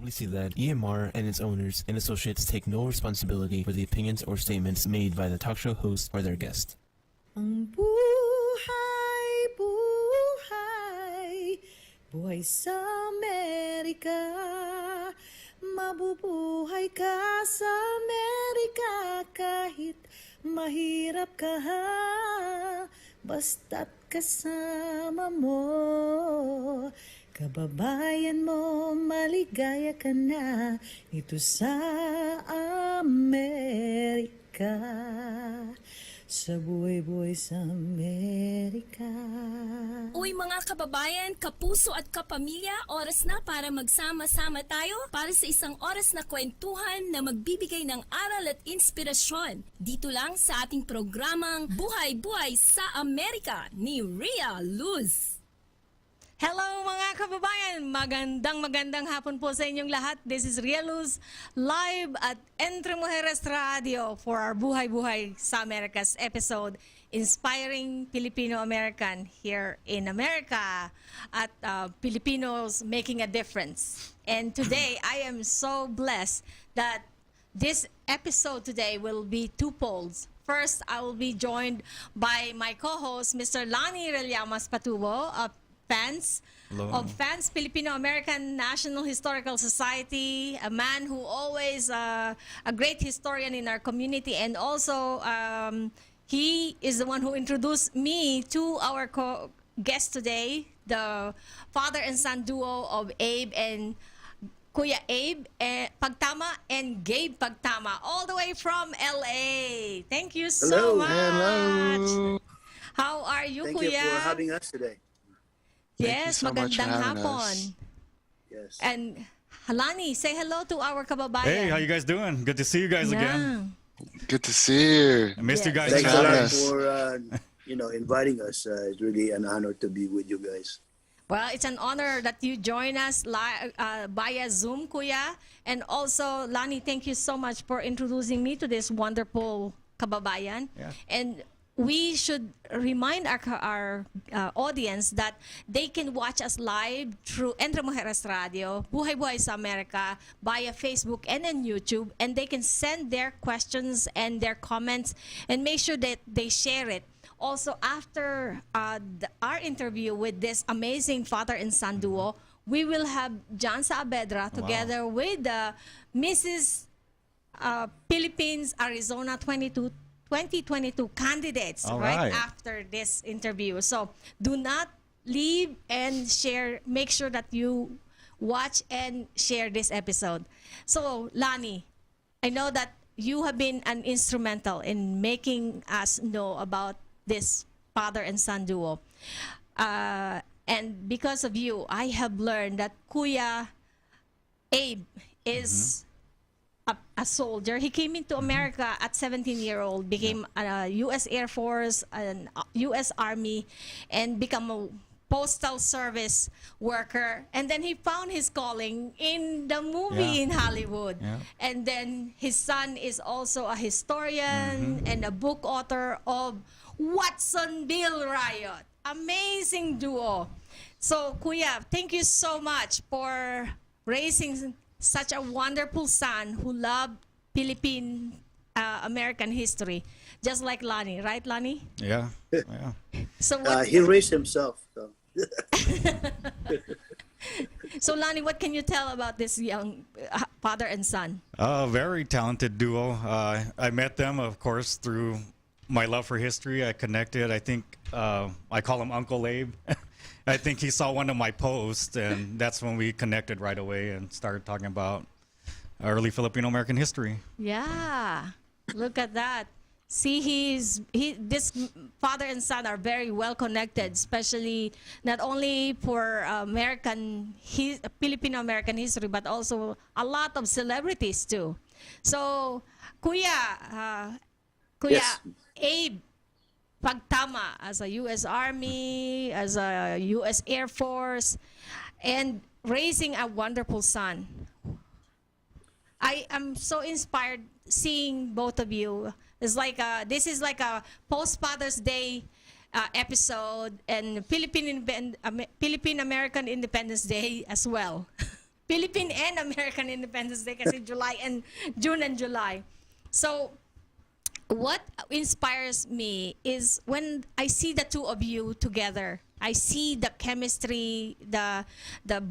publicly that EMR and its owners and associates take no responsibility for the opinions or statements made by the talk show host or their guest. Ang buhay, buhay, buhay sa Amerika. Mabubuhay ka sa Amerika kahit mahirap ka ha. Basta't kasama mo, kababayan mo, maligaya ka na dito sa Amerika. Sa buhay-buhay sa Amerika. Uy mga kababayan, kapuso at kapamilya, oras na para magsama-sama tayo para sa isang oras na kwentuhan na magbibigay ng aral at inspirasyon. Dito lang sa ating programang Buhay-Buhay sa Amerika ni Rhea Luz. Hello mga kababayan! Magandang hapon po sa inyong lahat. This is Rhea Luz, live at Entre Mujeres Radio for our Buhay-Buhay sa America's episode, Inspiring Filipino-American here in America at Filipinos making a difference. And today, I am so blessed that this episode today will be two-folds. First, I will be joined by my co-host, Mr. Lonnie Rillamas Patubo of FAHNS, FAHNS, Filipino-American National Historical Society, a man who always a great historian in our community, and also he is the one who introduced me to our guest today, the father and son duo of Abe and Kuya Abe Pagtama and Gabe Pagtama, all the way from LA. Thank you so much. Hello. How are you, Thank Kuya? you for having us today. Yes, so much for magandang having hapon. us. Yes. And Lonnie, say hello to our kababayan. Hey, how you guys doing? Good to see you guys again. Good to see you. I missed you guys. Thanks a for lot having us. for inviting us. It's really an honor to be with you guys. Well, it's an honor that you join us via Zoom, Kuya. And also, Lonnie, thank you so much for introducing me to this wonderful kababayan. Yeah. And we should remind our audience that they can watch us live through Entre Mujeres Radio, Buhay-Buhay sa Amerika, via Facebook and on YouTube, and they can send their questions and their comments and make sure that they share it. Also, after our interview with this amazing father and son duo, we will have John Saavedra together with Mrs. Philippines Arizona 2022 candidates right after this interview. So do not leave and share. Make sure that you watch and share this episode. So Lonnie, I know that you have been an instrumental in making us know about this father and son duo. And because of you, I have learned that Kuya Abe is a soldier. He came into America at 17-year-old, became a U.S. Air Force, and U.S. Army, and become a postal service worker. And then he found his calling in the movie in Hollywood. Yeah. And then his son is also a historian and a book author of Watsonville Riot. Amazing duo. So, Kuya, thank you so much for raising such a wonderful son who loved Philippine American history, just like Lonnie, right, Lonnie? Yeah. So He raised himself. So. So Lonnie, what can you tell about this young father and son? Very talented duo. I met them, of course, through my love for history. I connected. I think I call him Uncle Abe. I think he saw one of my posts, and that's when we connected right away and started talking about early Filipino-American history. Yeah, look at that. See, this father and son are very well connected, especially not only for Filipino-American history, but also a lot of celebrities too. So, Kuya Yes. Abe Pagtama, as a U.S. Army, as a U.S. Air Force, and raising a wonderful son. I am so inspired seeing both of you. It's like this is like a post Father's Day episode and Philippine American Independence Day as well. Philippine and American Independence Day kasi June and July. So, what inspires me is when I see the two of you together. I see the chemistry, the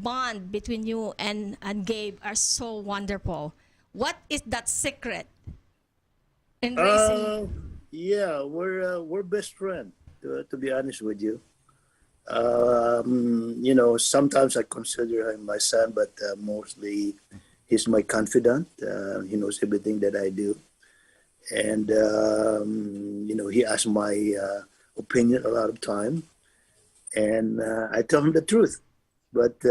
bond between you and Gabe are so wonderful. What is that secret in racing? Yeah, we're best friends. To be honest with you, sometimes I consider him my son, but mostly he's my confidant. He knows everything that I do, and he asks my opinion a lot of time, and I tell him the truth. But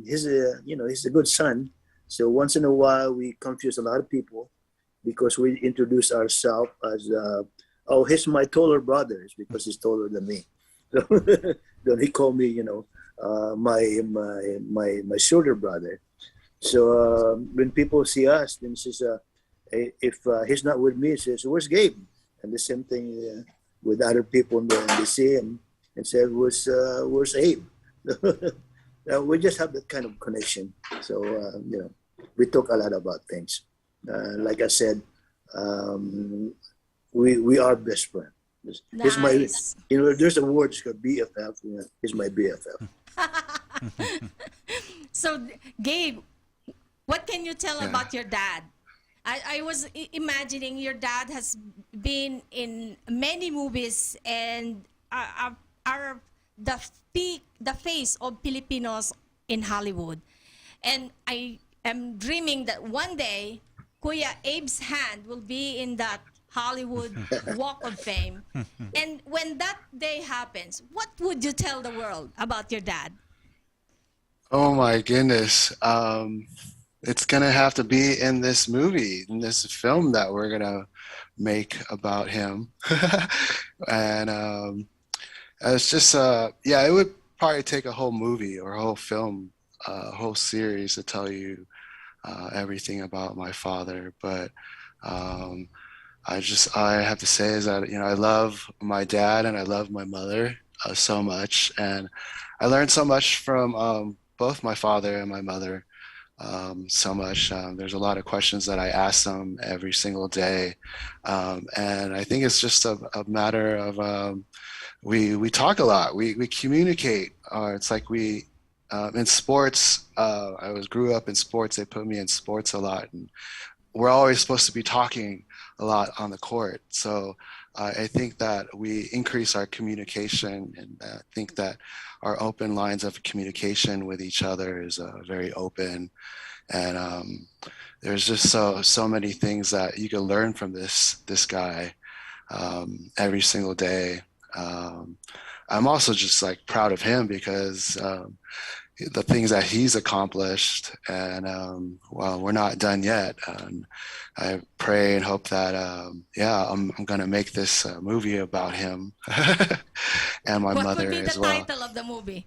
he's a good son. So once in a while we confuse a lot of people because we introduce ourselves as he's my taller brother. It's because he's taller than me. So then he called me, my shorter brother. So when people see us, then says, if he's not with me, he says, "Where's Gabe?" And the same thing with other people, and they see him and say, "Where's Abe?" We just have that kind of connection. So we talk a lot about things. Like I said, we are best friends. He's my, Nice. there's a word called BFF. He's my BFF. So, Gabe, what can you tell about your dad? I was imagining your dad has been in many movies and are the face of Filipinos in Hollywood. And I am dreaming that one day, Kuya Abe's hand will be in that Hollywood Walk of Fame. And when that day happens, what would you tell the world about your dad? Oh my goodness. It's gonna have to be in this movie, in this film that we're gonna make about him. And it's just it would probably take a whole movie or a whole film, a whole series to tell you everything about my father. But I have to say is that I love my dad and I love my mother so much, and I learned so much from both my father and my mother. So much. There's a lot of questions that I ask them every single day, and I think it's just a matter of we talk a lot. We communicate. It's like we in sports. I grew up in sports. They put me in sports a lot, and we're always supposed to be talking a lot on the court. So I think that we increase our communication, and I think that our open lines of communication with each other is very open. And there's just so many things that you can learn from this guy every single day. I'm also just like proud of him because the things that he's accomplished, and we're not done yet. I pray and hope that I'm gonna make this movie about him and my What mother would be the as well. title of the movie?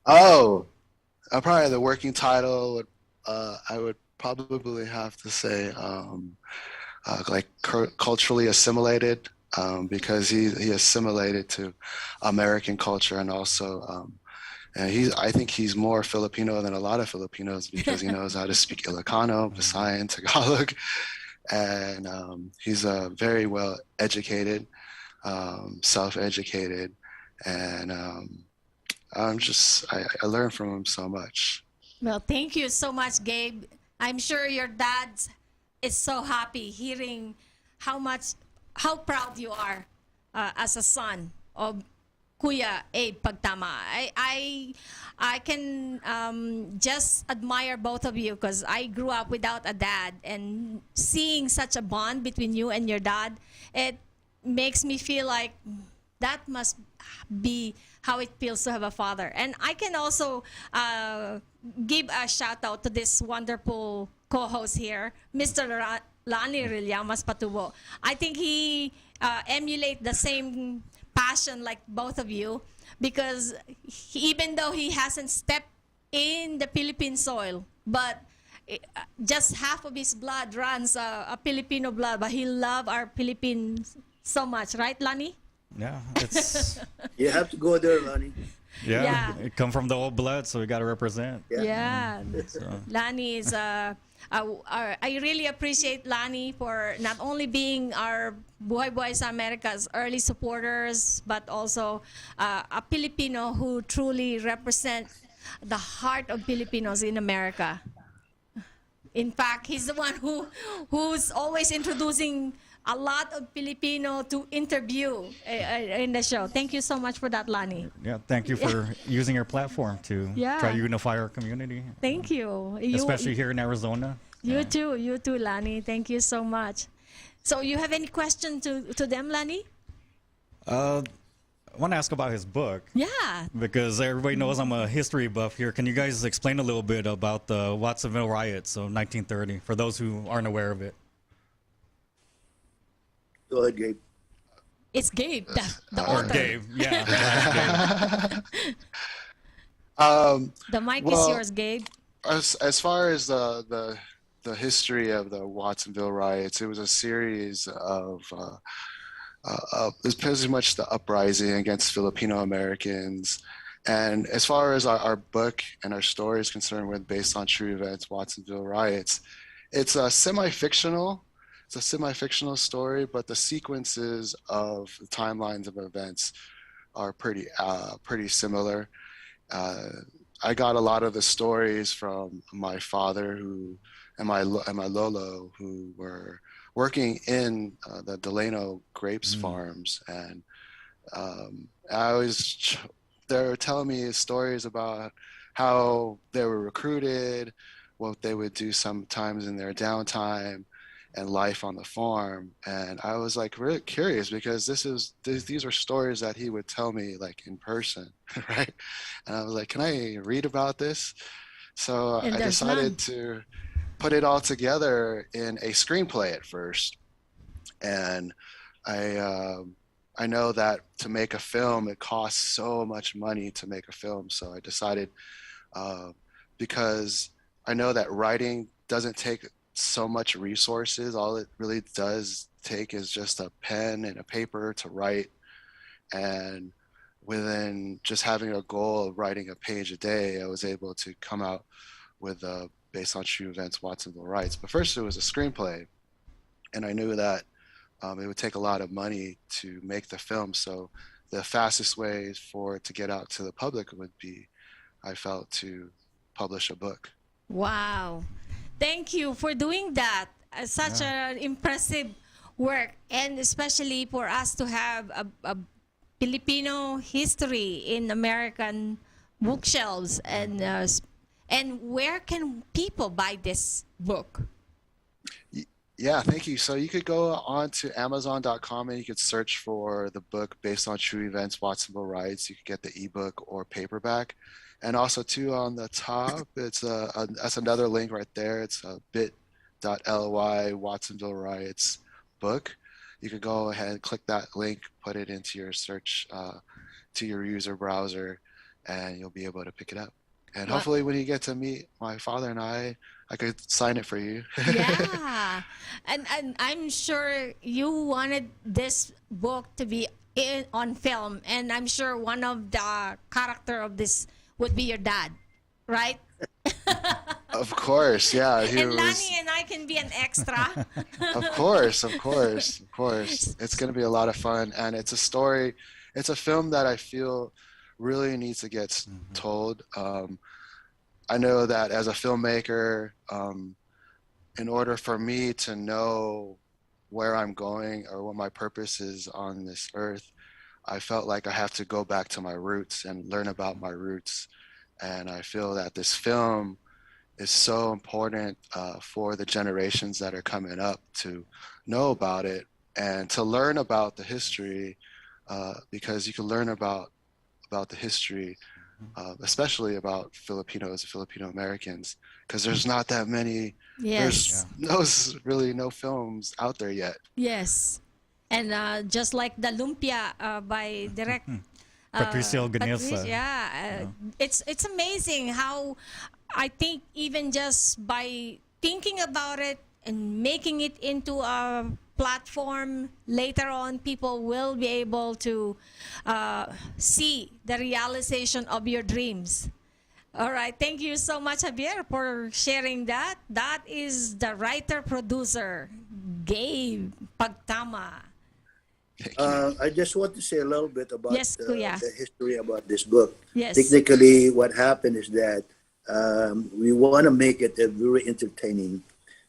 Oh, probably the working title would I would probably have to say culturally assimilated, because he assimilated to American culture, and also and I think he's more Filipino than a lot of Filipinos because he knows how to speak Ilocano, Visayan, Tagalog, and he's very well educated, self-educated, and I learned from him so much. Well, thank you so much, Gabe. I'm sure your dad is so happy hearing how proud you are as a son of Kuya Abe Pagtama. I can just admire both of you because I grew up without a dad, and seeing such a bond between you and your dad, it makes me feel like that must be how it feels to have a father. And I can also give a shout out to this wonderful co-host here, Mr. Lonnie Rillamas Patubo. I think he emulate the same passion like both of you, because even though he hasn't stepped in the Philippine soil, but just half of his blood runs a Filipino blood, but he loves our Philippines so much, right, Lonnie? Yeah, it's You have to go there, Lonnie. Yeah, it come from the old blood, so we got to represent. Yeah. So, Lonnie is I really appreciate Lonnie for not only being our Buhay sa Amerika's early supporters, but also a Filipino who truly represents the heart of Filipinos in America. In fact, he's the one who's always introducing a lot of Filipino to interview in the show. Thank you so much for that, Lonnie. yeah, thank you for using your platform to Yeah. try to unify our community, Thank you. especially here in Arizona. You too, Lonnie. Thank you so much. So you have any question to them, Lonnie? I want to ask about his book. Yeah. Because everybody knows I'm a history buff here. Can you guys explain a little bit about the Watsonville Riot, so 1930, for those who aren't aware of it? Go ahead, Gabe. It's Gabe, the Or author. Gabe, yeah. The mic is Well, yours, Gabe. As far as the history of the Watsonville riots, it was a series of it was pretty much the uprising against Filipino Americans. And as far as our book and our story is concerned, with based on true events, Watsonville riots, it's a semi-fictional. It's a semi-fictional story, but the sequences of the timelines of events are pretty similar. I got a lot of the stories from my father and my lolo, who were working in the Delano grapes farms, and they were telling me stories about how they were recruited, what they would do sometimes in their downtime, and life on the farm. And I was like really curious, because these were stories that he would tell me like in person, right? And I was like, can I read about this? So And I there's decided none. to put it all together in a screenplay at first. And I know that to make a film, it costs so much money to make a film. So I decided, because I know that writing doesn't take so much resources. All it really does take is just a pen and a paper to write. And within just having a goal of writing a page a day, I was able to come out with based on true events, Watsonville Riots. But first it was a screenplay. And I knew that it would take a lot of money to make the film. So the fastest way for it to get out to the public would be, I felt, to publish a book. Wow. Thank you for doing that. Such an impressive work, and especially for us to have a Filipino history in American bookshelves. And where can people buy this book? Yeah, thank you. So you could go on to Amazon.com and you could search for the book based on true events, Watsonville Riots. You could get the ebook or paperback. And also too, on the top, it's that's another link right there. It's bit.ly Watsonville Riots book. You could go ahead and click that link, put it into your search to your user browser, and you'll be able to pick it up. And hopefully when you get to meet my father and I could sign it for you. Yeah. And I'm sure you wanted this book to be on film, and I'm sure one of the character of this would be your dad, right? Of course, yeah. And Lonnie and I can be an extra. Of course. It's going to be a lot of fun. And it's a story, it's a film that I feel really needs to get told. I know that as a filmmaker, in order for me to know where I'm going or what my purpose is on this earth, I felt like I have to go back to my roots and learn about my roots. And I feel that this film is so important for the generations that are coming up to know about it and to learn about the history, because you can learn about the history, especially about Filipinos and Filipino Americans, because there's not that many. Yes. There's really no films out there yet. Yes. And just like the Lumpia by Direct Patricio Ganielsa. It's amazing how I think even just by thinking about it and making it into a platform, later on, people will be able to see the realization of your dreams. All right. Thank you so much, Javier, for sharing that. That is the writer-producer, Gabe Pagtama. I just want to say a little bit about Yes, Kuya. the history about this book. Yes. Technically, what happened is that we want to make it very entertaining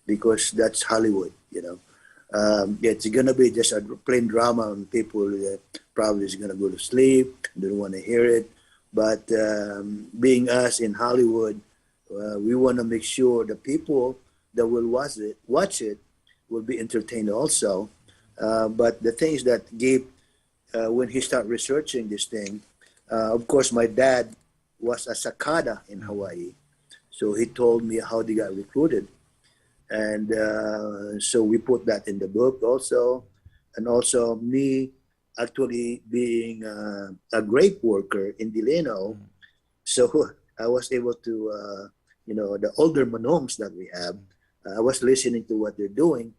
because that's Hollywood, you know. It's going to be just a plain drama and people probably is going to go to sleep, don't want to hear it. But being us in Hollywood, we want to make sure the people that will watch it will be entertained also. But the things that Gabe, when he started researching this thing, of course, my dad was a sakada in Hawaii. So he told me how they got recruited. And so we put that in the book also. And also me actually being a grape worker in Delano. So I was able to, the older monomes that we have, I was listening to what they're doing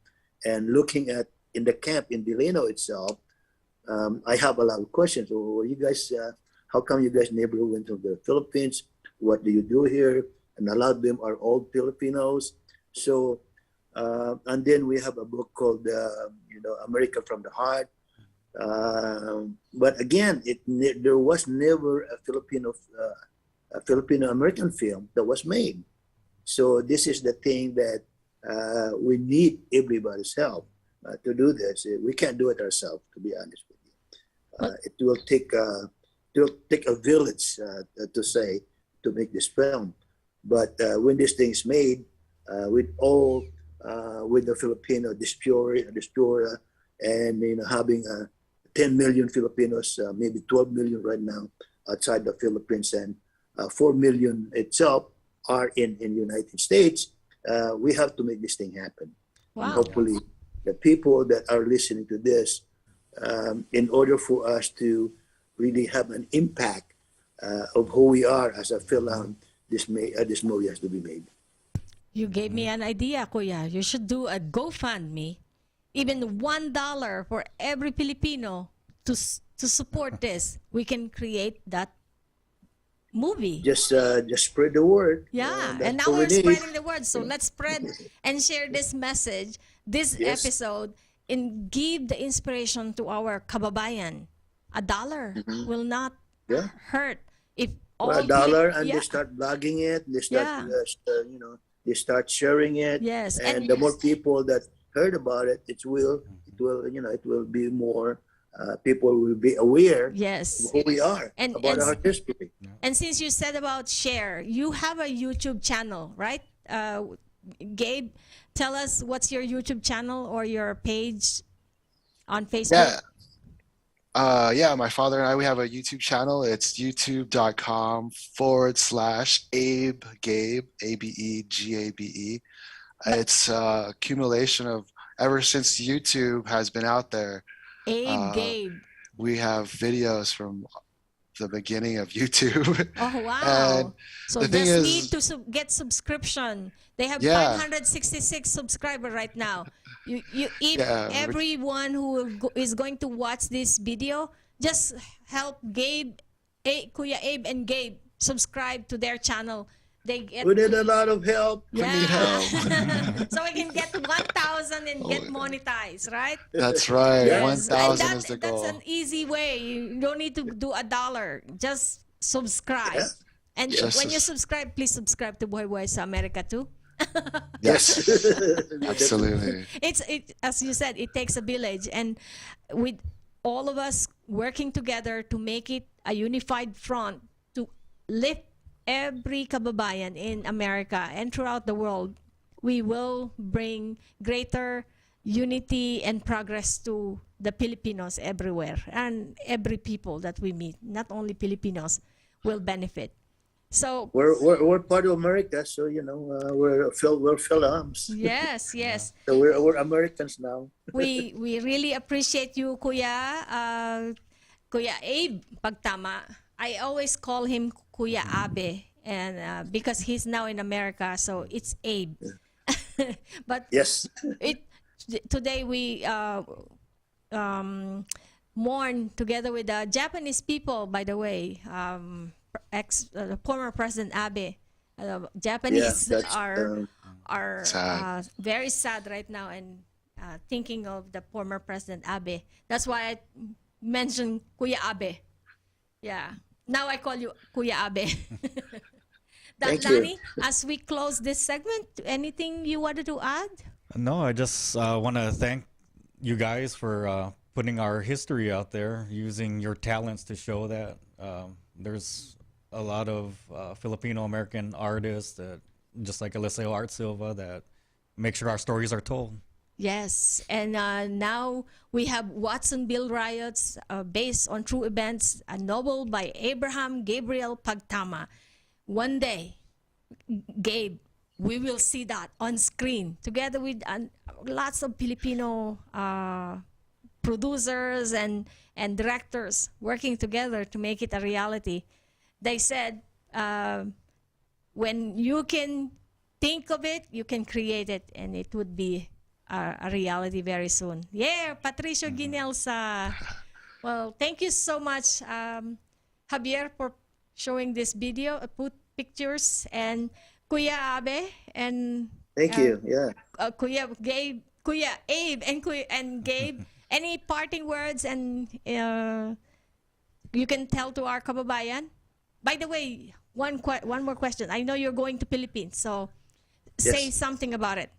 and looking at in the camp in Delano itself. I have a lot of questions. Oh, you guys, how come you guys never went to the Philippines? What do you do here? And a lot of them are old Filipinos. So, and then we have a book called, America from the Heart. But again, there was never a Filipino American film that was made. So this is the thing that we need everybody's help to do this. We can't do it ourselves, to be honest with you. It will take a village to make this film. But when this thing is made, with the Filipino diaspora, and having 10 million Filipinos, maybe 12 million right now outside the Philippines, and 4 million itself are in the United States, we have to make this thing happen. Wow. And hopefully the people that are listening to this, in order for us to really have an impact of who we are as a film, this movie has to be made. You gave me an idea, Kuya. You should do a GoFundMe, even $1 for every Filipino to support this. We can create that movie. Just spread the word. Yeah, that's and now what we're we need. spreading the word. So let's spread and share this message, this Yes. episode, and give the inspiration to our kababayan. $1 will not Yeah. hurt if all For $1, and yeah. they start blogging it. They start, Yeah. they start sharing it. Yes, and and the more people that heard about it, it will be more. People will be aware Yes. of who we are, And- about and- our history. And since you said about share, you have a YouTube channel, right? Gabe, tell us what's your YouTube channel or your page on Facebook. Yeah. My father and I, we have a YouTube channel. It's youtube.com/Abe Gabe, ABEGABE. It's a accumulation of ever since YouTube has been out there. Gabe. We have videos from the beginning of YouTube. Oh, wow. And So the thing just is- need to get subscription. They have Yeah. 566 subscribers right now. You if Yeah, everyone who is going to watch this video, just help Gabe, Kuya Abe and Gabe subscribe to their channel. They get We need a lot of help. yeah. need help. So we can get 1,000 and get monetized, right? That's right. Yes. 1,000 And is the that's goal. an easy way. You don't need to do $1. Just subscribe. Yeah. And Just when you subscribe, please subscribe to Buhay sa Amerika too. Yes, absolutely. As you said, it takes a village, and with all of us working together to make it a unified front to lift every kababayan in America and throughout the world, we will bring greater unity and progress to the Filipinos everywhere, and every people that we meet, not only Filipinos, will benefit. So We're part of America, so we're Philams. yes, So we're Americans now. we really appreciate you, Kuya Abe Pagtama. I always call him Kuya Abe, and because he's now in America, so it's Abe. But Yes. Today we mourn together with the Japanese people, by the way, former President Abe. Japanese Yeah, that's are Sad. very sad right now and thinking of the former President Abe. That's why I mentioned Kuya Abe. Yeah. Now I call you Kuya Abe. Thank you. Lonnie, as we close this segment, anything you wanted to add? No, I just want to thank you guys for putting our history out there, using your talents to show that there's a lot of Filipino American artists that, just like Eliseo Art Silva, that make sure our stories are told. Yes, and now we have Watsonville Riots based on true events, a novel by Abraham Gabriel Pagtama. One day, Gabe, we will see that on screen together with lots of Filipino producers and directors working together to make it a reality. They said, when you can think of it, you can create it, and it would be a reality very soon. Yeah, Patricio Ginelsa. Well, thank you so much, Javier, for showing this video, put pictures, and Kuya Abe, and Thank you. Yeah. Kuya Gabe, Kuya Abe, and Gabe. Any parting words and you can tell to our kababayan? By the way, one more question. I know you're going to Philippines, so say Yes. something about it.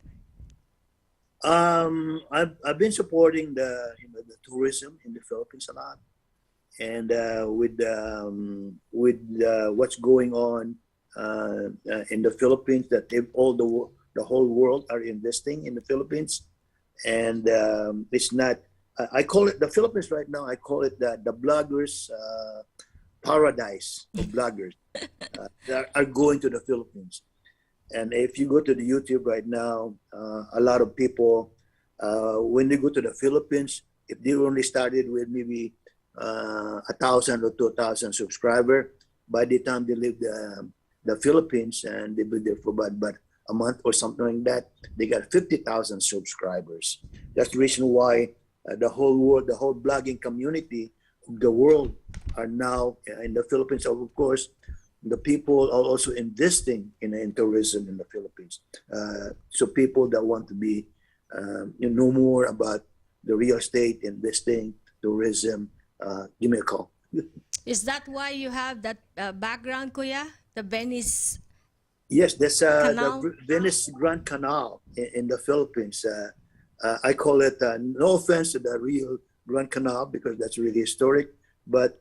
I've been supporting the tourism in the Philippines a lot, and with what's going on in the Philippines, that if all the whole world are investing in the Philippines, and it's not. I call it the Philippines right now. I call it the bloggers' paradise of bloggers that are going to the Philippines. And if you go to the YouTube right now, a lot of people, when they go to the Philippines, if they only started with maybe 1,000 or 2,000 subscribers, by the time they leave the Philippines and they be there for about a month or something like that, they got 50,000 subscribers. That's the reason why the whole world, the whole blogging community of the world are now in the Philippines. Of course, the people are also investing in tourism in the Philippines. So people that want to be know more about the real estate, investing, tourism, give me a call. Is that why you have that background, Kuya? The Venice. Yes, that's Canal? the Venice Grand Canal in the Philippines. I call it, no offense to the real Grand Canal because that's really historic, but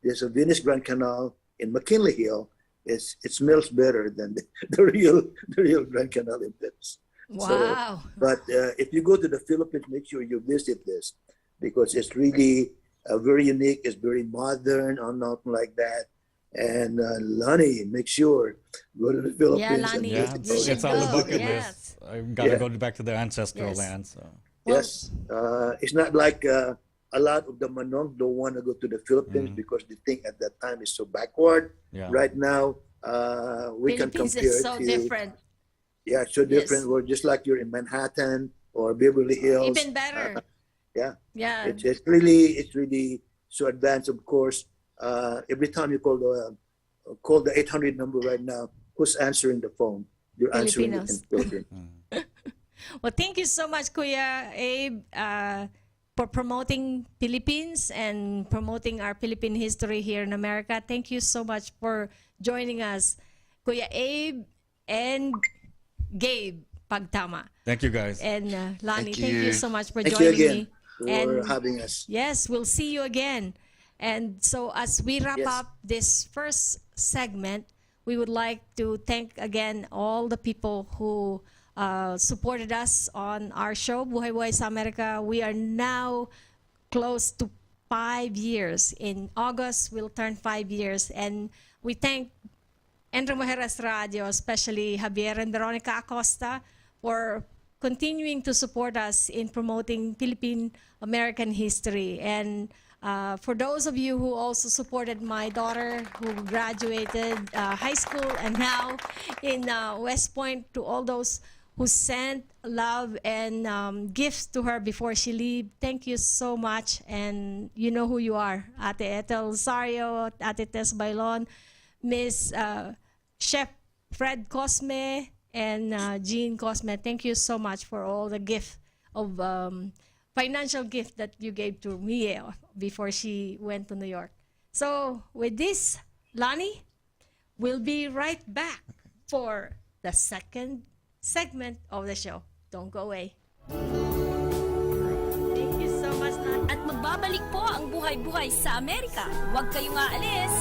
there's a Venice Grand Canal in McKinley Hill. It smells better than the real Grand Canal in Venice. Wow. But if you go to the Philippines, make sure you visit this because it's really very unique. It's very modern or nothing like that. And Lonnie, make sure go to the Philippines. Yeah, Lonnie. Yeah, You should it's on the go, bucket yes. list. I've got to Yeah. go back to the ancestral Yes. land. So. Yes, it's not like a lot of the Manong don't want to go to the Philippines because they think at that time it's so backward. Yeah. Right now, we can Philippines compare is so to different. yeah, so different. We're just like you're in Manhattan or Beverly Hills. Even better. Yeah, Yeah. it's really so advanced. Of course, every time you call the 800 number right now, who's answering the phone? You're answering it in Filipinos. Philippines. Well, thank you so much, Kuya Abe, for promoting Philippines and promoting our Philippine history here in America. Thank you so much for joining us, Kuya Abe and Gabe Pagtama. Thank you, guys. And Lonnie, Thank thank you you. so much for Thank you joining again me. for having us. Yes, we'll see you again. And so as we wrap Yes. up this first segment, we would like to thank again all the people who supported us on our show, Buhay Buhay sa Amerika. We are now close to 5 years. In August, we'll turn 5 years. And we thank Entre Mujeres Radio, especially Javier and Veronica Acosta, for continuing to support us in promoting Philippine American history. And for those of you who also supported my daughter who graduated high school and now in West Point, to all those who sent love and gifts to her before she leave. Thank you so much. And you know who you are. Ate Ethel Sario, Ate Tess Bailon, Miss Chef Fred Cosme, and Jean Cosme. Thank you so much for all the gift of financial gift that you gave to Mia before she went to New York. So with this, Lonnie, we'll be right back for the second segment of the show. Don't go away. Thank you so much, Lonnie. At magbabalik po ang buhay-buhay sa Amerika. Huwag kayong aalis.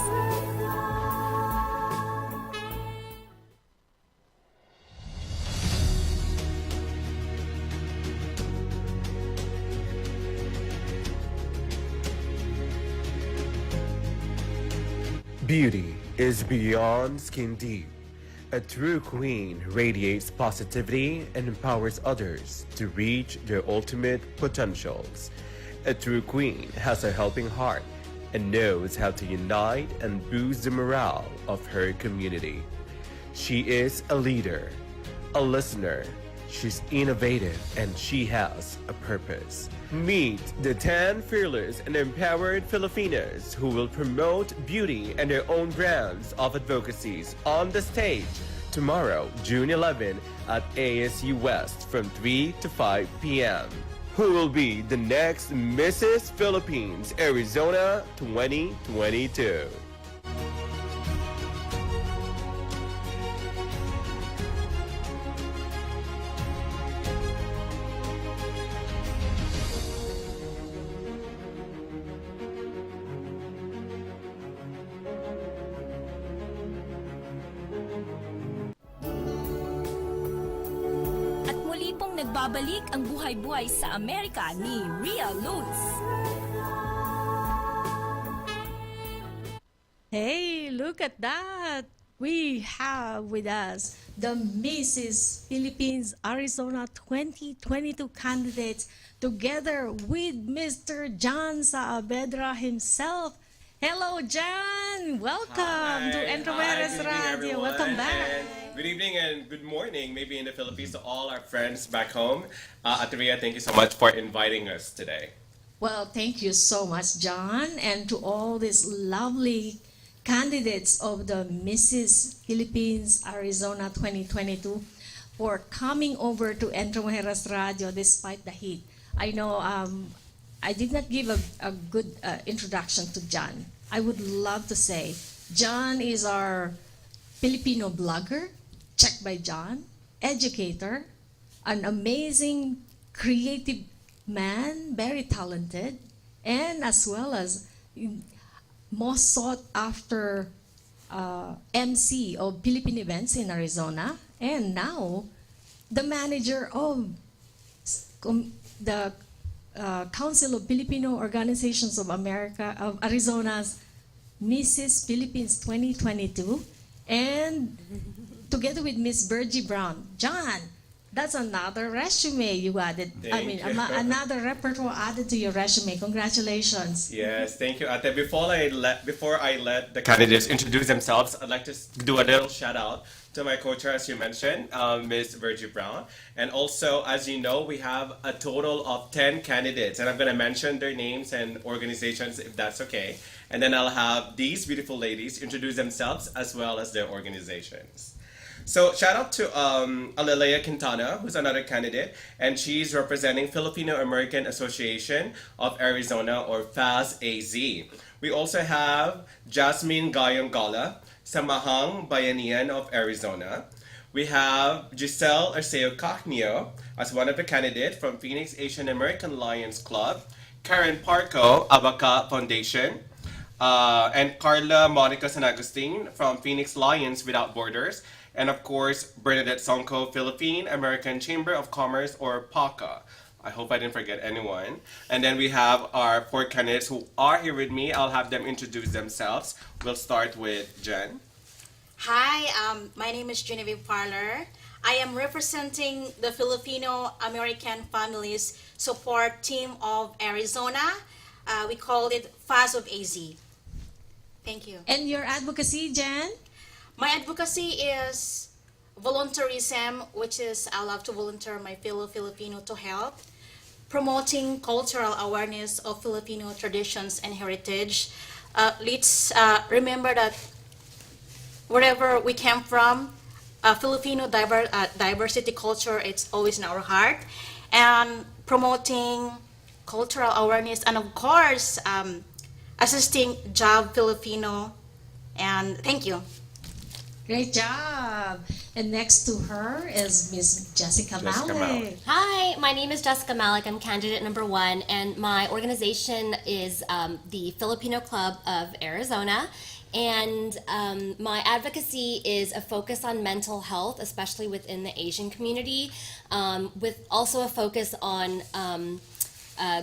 Beauty is beyond skin deep. A true queen radiates positivity and empowers others to reach their ultimate potentials. A true queen has a helping heart and knows how to unite and boost the morale of her community. She is a leader, a listener, she's innovative, and she has a purpose. Meet the 10 fearless and empowered Filipinas who will promote beauty and their own brands of advocacies on the stage tomorrow, June 11 at ASU West from 3 to 5 p.m. Who will be the next Mrs. Philippines Arizona 2022? At muli pong nagbabalik ang buhay-buhay sa Amerika ni Ria Luz. Hey, look at that. We have with us the Mrs. Philippines Arizona 2022 candidates together with Mr. John Saavedra himself. Hello, John. Welcome to Entreveres Radio. Welcome back. Good evening and good morning, maybe in the Philippines, to all our friends back home. Ate Ria, thank you so much for inviting us today. Well, thank you so much, John, and to all these lovely candidates of the Mrs. Philippines Arizona 2022 for coming over to Entreveres Radio despite the heat. I know I did not give a good introduction to John. I would love to say John is our Filipino blogger, checked by John, educator, an amazing creative man, very talented, and as well as most sought after MC of Philippine events in Arizona, and now the manager of the Council of Filipino Organizations of America of Arizona's Mrs. Philippines 2022, and together with Miss Virgie Brown. John, that's another resume you added. Thank you. Another repertoire added to your resume. Congratulations. Yes, thank you, Ate. Before I let the candidates introduce themselves, I'd like to do a little shout out to my co-chair, as you mentioned, Ms. Virgie Brown. And also, as you know, we have a total of 10 candidates, and I'm going to mention their names and organizations if that's okay. And then I'll have these beautiful ladies introduce themselves as well as their organizations. So shout out to Alelea Quintana, who's another candidate, and she's representing Filipino American Association of Arizona, or FAHNS-AZ. We also have Jasmine Gayong Gala, Samahang Bayanihan of Arizona. We have Giselle Arceo Cacnio as one of the candidates from Phoenix Asian American Lions Club, Karen Parco, Abaca Foundation, and Carla Monica San Agustin from Phoenix Lions Without Borders, and of course, Bernadette Sonko, Philippine American Chamber of Commerce, or PACA. I hope I didn't forget anyone. And then we have our 4 candidates who are here with me. I'll have them introduce themselves. We'll start with Jen. Hi, my name is Genevieve Parler. I am representing the Filipino American Families Support Team of Arizona. We called it FAHNS of AZ. Thank you. And your advocacy, Jen? My advocacy is volunteerism, which is I love to volunteer my fellow Filipino to help, promoting cultural awareness of Filipino traditions and heritage. Let's remember that wherever we came from, Filipino diversity culture, it's always in our heart, and promoting cultural awareness, and of course, assisting Job Filipino. And thank you. Great job. And next to her is Miss Jessica Jessica Malik. Malik. Hi, my name is Jessica Malik. I'm candidate number 1, and my organization is the Filipino Club of Arizona. And my advocacy is a focus on mental health, especially within the Asian community, with also a focus on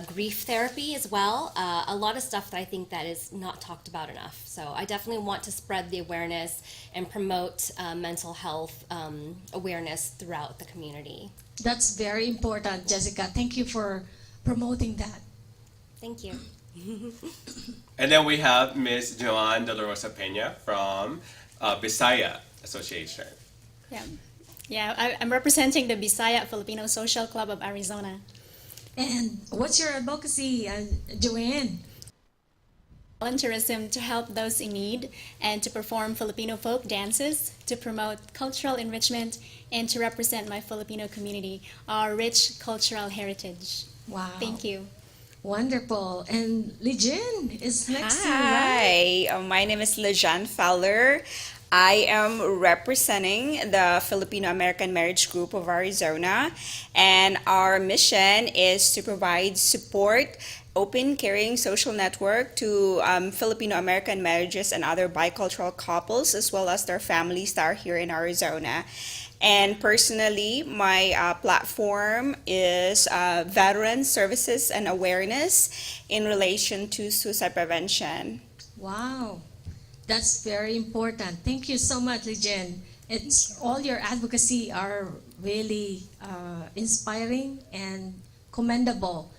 grief therapy as well. A lot of stuff that I think that is not talked about enough. So I definitely want to spread the awareness and promote mental health awareness throughout the community. That's very important, Jessica. Thank you for promoting that. Thank you. And then we have Miss Joan De La Rosa Peña from Bisaya Association. I'm representing the Bisaya Filipino Social Club of Arizona. And what's your advocacy, Joanne? Volunteerism to help those in need and to perform Filipino folk dances, to promote cultural enrichment, and to represent my Filipino community, our rich cultural heritage. Wow. Thank you. Wonderful. And Lijin is next to you, right? Hi, my name is Lejan Fowler. I am representing the Filipino American Marriage Group of Arizona, and our mission is to provide support, open, caring social network to Filipino American marriages and other bicultural couples, as well as their families that are here in Arizona. And personally, my platform is veteran services and awareness in relation to suicide prevention. Wow. That's very important. Thank you so much, Lijen. It's all your advocacy are really inspiring and commendable,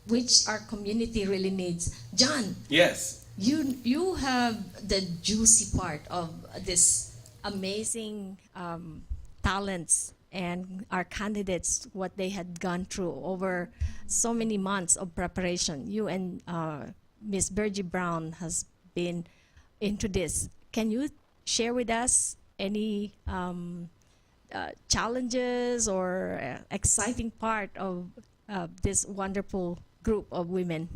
which our community really needs. John. Yes. You have the juicy part of this amazing talents and our candidates, what they had gone through over so many months of preparation. You and Miss Virgie Brown has been into this. Can you share with us any challenges or exciting part of this wonderful group of women?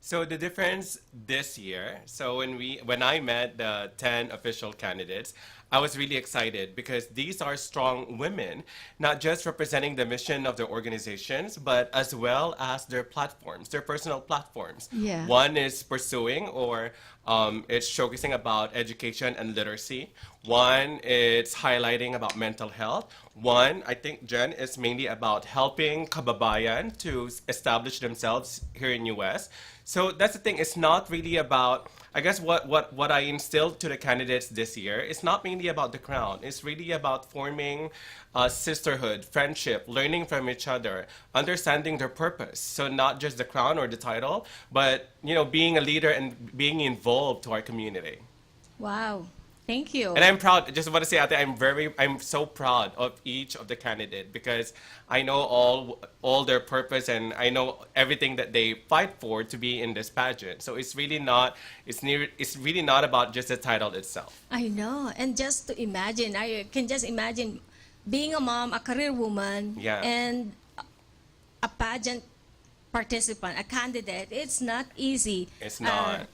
So the difference this year, so when I met the 10 official candidates, I was really excited because these are strong women, not just representing the mission of their organizations, but as well as their platforms, their personal platforms. Yeah. One is pursuing or it's showcasing about education and literacy. One, it's highlighting about mental health. One, I think Jen is mainly about helping kababayan to establish themselves here in US. So that's the thing. It's not really about, I guess what I instilled to the candidates this year, it's not mainly about the crown. It's really about forming sisterhood, friendship, learning from each other, understanding their purpose. So not just the crown or the title, but being a leader and being involved to our community. Wow. Thank you. And I'm proud. I just want to say out there, I'm so proud of each of the candidate because I know all their purpose and I know everything that they fight for to be in this pageant. So it's really not about just the title itself. I know. And just to imagine, I can just imagine being a mom, a career woman, Yeah. and a pageant participant, a candidate. It's not easy. It's not.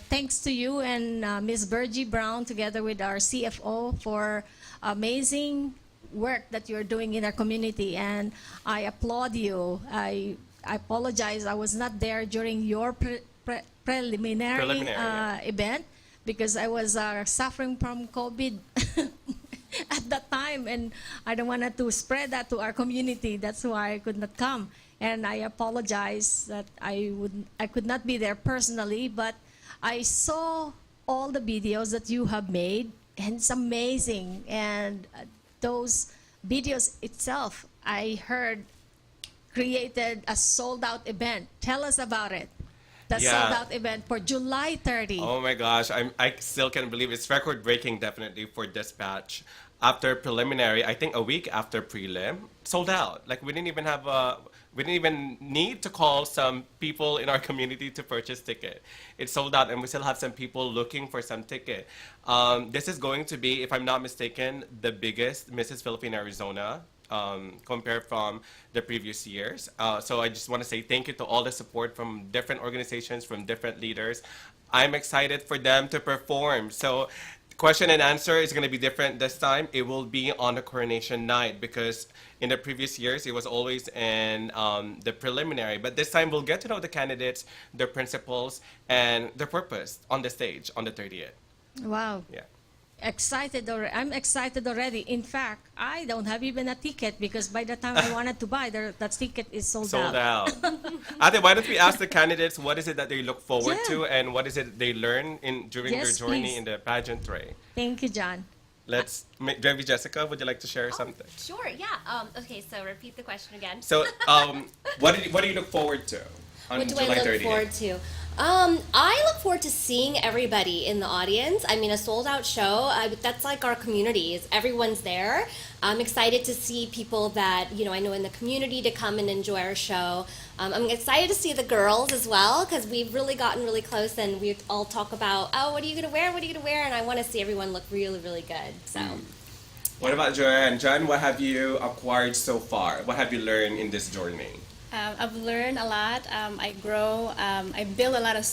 Thanks to you and Ms. Virgie Brown, together with our CFO, for amazing work that you're doing in our community. And I applaud you. I apologize. I was not there during your preliminary yeah. event because I was suffering from COVID at that time, and I don't want to spread that to our community. That's why I could not come. And I apologize that I could not be there personally, but I saw all the videos that you have made, and it's amazing. And those videos itself, I heard, created a sold-out event. Tell us about it. The Yeah. sold-out event for July 30. Oh my gosh, I still can't believe it's record-breaking definitely for Dispatch. after preliminary, I think a week after prelim, sold out. Like we didn't even have a, we didn't even need to call some people in our community to purchase ticket. It sold out, and we still have some people looking for some ticket. This is going to be, if I'm not mistaken, the biggest Mrs. Philippine Arizona compared from the previous years. So I just want to say thank you to all the support from different organizations, from different leaders. I'm excited for them to perform. So question and answer is going to be different this time. It will be on the coronation night, because in the previous years it was always in the preliminary. But this time we'll get to know the candidates, their principles, and their purpose on the stage on the 30th. Wow. Yeah. Excited already. I'm excited already. In fact, I don't have even a ticket because by the time I wanted to buy, that ticket is sold out. Ate, why don't we ask the candidates what is it that they look forward Yeah. to, and what is it they learn during their Yes, journey please. in the pageantry? Thank you, John. Let's, maybe Jessica, would you like to share something? Sure, yeah. Okay, so repeat the question again. So, what do you look forward to on What do July I look 30th? forward to? I look forward to seeing everybody in the audience. I mean, a sold out show, that's like our community. Everyone's there. I'm excited to see people that, I know in the community to come and enjoy our show. I'm excited to see the girls as well, because we've really gotten really close, and we all talk about, oh, what are you going to wear? What are you going to wear? And I want to see everyone look really, really good. So. What about Joanne? Joanne, what have you acquired so far? What have you learned in this journey? I've learned a lot. I grow. I build a lot of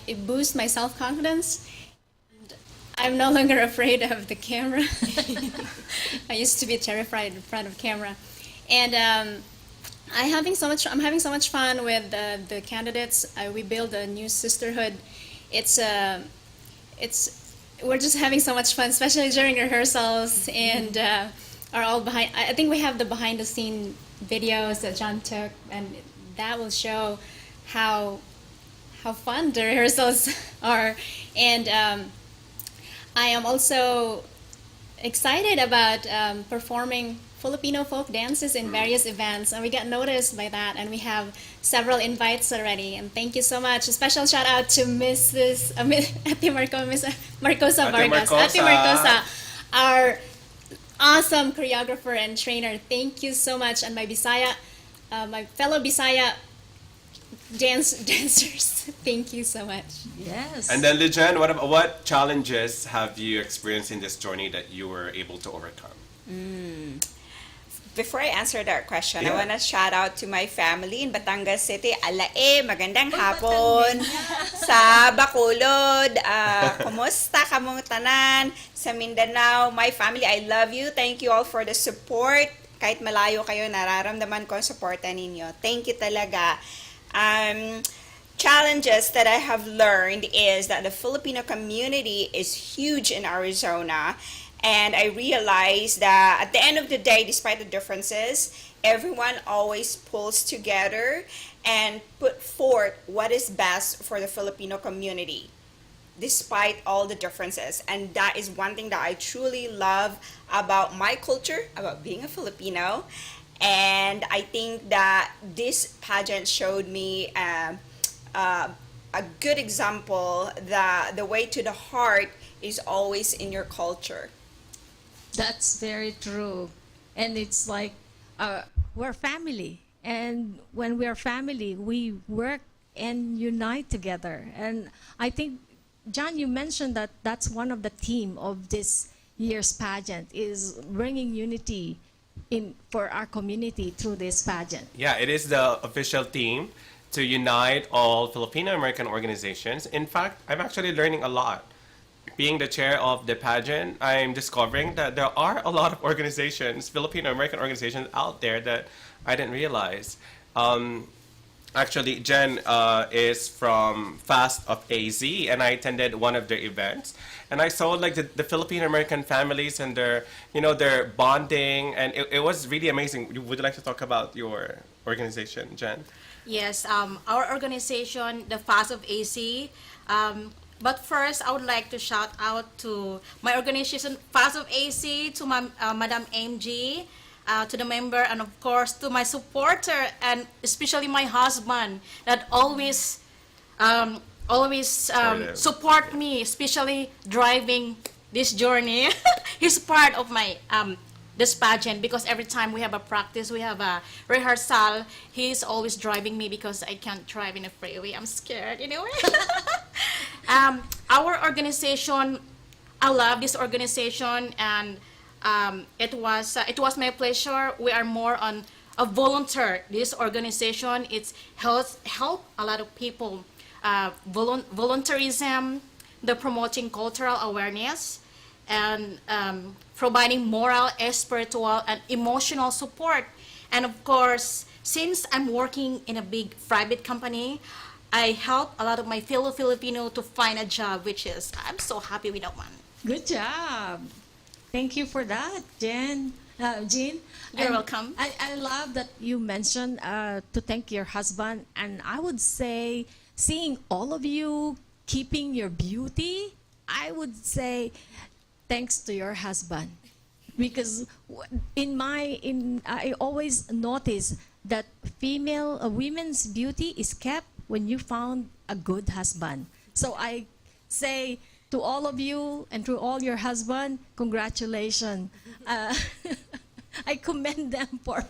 it boosts my self-confidence. And I'm no longer afraid of the camera. I used to be terrified in front of camera, and I'm having so much fun with the candidates. We build a new sisterhood. We're just having so much fun, especially during rehearsals, and are all behind. I think we have the behind-the-scene videos that John took, and that will show how fun the rehearsals are. And I am also excited about performing Filipino folk dances in various events, and we got noticed by that, and we have several invites already. And thank you so much. A special shout out to Miss Marcosa Vargas, Ate Marcosa, our awesome choreographer and trainer. Thank you so much. And my fellow Bisaya dancers, thank you so much. Yes. And then, Lijen, what challenges have you experienced in this journey that you were able to overcome? Before I answer that question, Yeah. I want to shout out to my family in Batangas City. Alae, magandang hapon. Sa Bacolod, kumusta kamong tanan? Sa Mindanao, my family, I love you. Thank you all for the support. Kahit malayo kayo, nararamdaman ko ang suporta ninyo. Thank you talaga. Challenges that I have learned is that the Filipino community is huge in Arizona. And I realized that at the end of the day, despite the differences, everyone always pulls together and put forth what is best for the Filipino community, despite all the differences. And that is one thing that I truly love about my culture, about being a Filipino. And I think that this pageant showed me a good example that the way to the heart is always in your culture. That's very true. And it's like we're family. And when we are family, we work and unite together. And I think, John, you mentioned that that's one of the theme of this year's pageant, is bringing unity for our community through this pageant. Yeah, it is the official theme to unite all Filipino American organizations. In fact, I'm actually learning a lot. Being the chair of the pageant, I'm discovering that there are a lot of organizations, Filipino American organizations out there that I didn't realize. Actually, Jen is from FAHNS of AZ, and I attended one of their events. And I saw like the Filipino American families and their bonding, and it was really amazing. Would you like to talk about your organization, Jen? Yes, our organization, the FAHNS of AC. But first, I would like to shout out to my organization, FAHNS of AC, to my Madam MG, to the member, and of course to my supporter, and especially my husband that always support me, especially driving this journey. he's part of my this pageant, because every time we have a practice, we have a rehearsal, he's always driving me because I can't drive in a freeway. I'm scared, you know. Our organization, I love this organization, and it was my pleasure. We are more on a volunteer. This organization, it's help a lot of people. Volunteerism, the promoting cultural awareness, and providing moral, spiritual, and emotional support. And of course, since I'm working in a big private company, I help a lot of my fellow Filipino to find a job, which is, I'm so happy with that one. Good job. Thank you for that, Jean. Jean. You're welcome. I love that you mentioned to thank your husband. And I would say, seeing all of you keeping your beauty, I would say thanks to your husband. Because I always notice that women's beauty is kept when you found a good husband. So I say to all of you and to all your husband, congratulations. I commend them for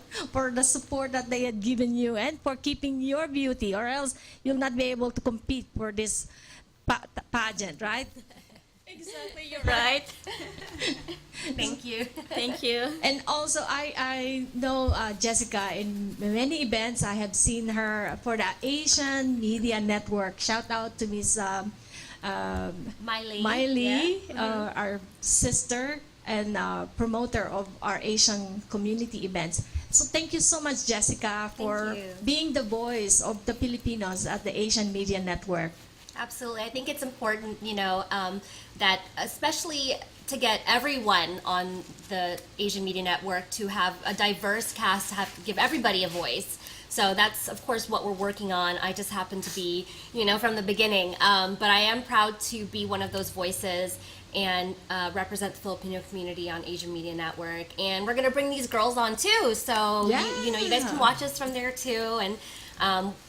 the support that they had given you and for keeping your beauty, or else you'll not be able to compete for this pageant, right? Exactly, you're right. Thank you. Thank you. And also, I know Jessica, in many events, I have seen her for the Asian Media Network. Shout out to Miss Miley. Yeah. Our sister and promoter of our Asian community events. So thank you so much, Jessica, for being the voice of the Filipinos at the Asian Media Network. Absolutely. I think it's important, that especially to get everyone on the Asian Media Network to have a diverse cast, give everybody a voice. So that's, of course, what we're working on. I just happen to be, from the beginning. But I am proud to be one of those voices and represent the Filipino community on Asian Media Network. And we're going to bring these girls on, too. So, you guys can watch us from there, too. And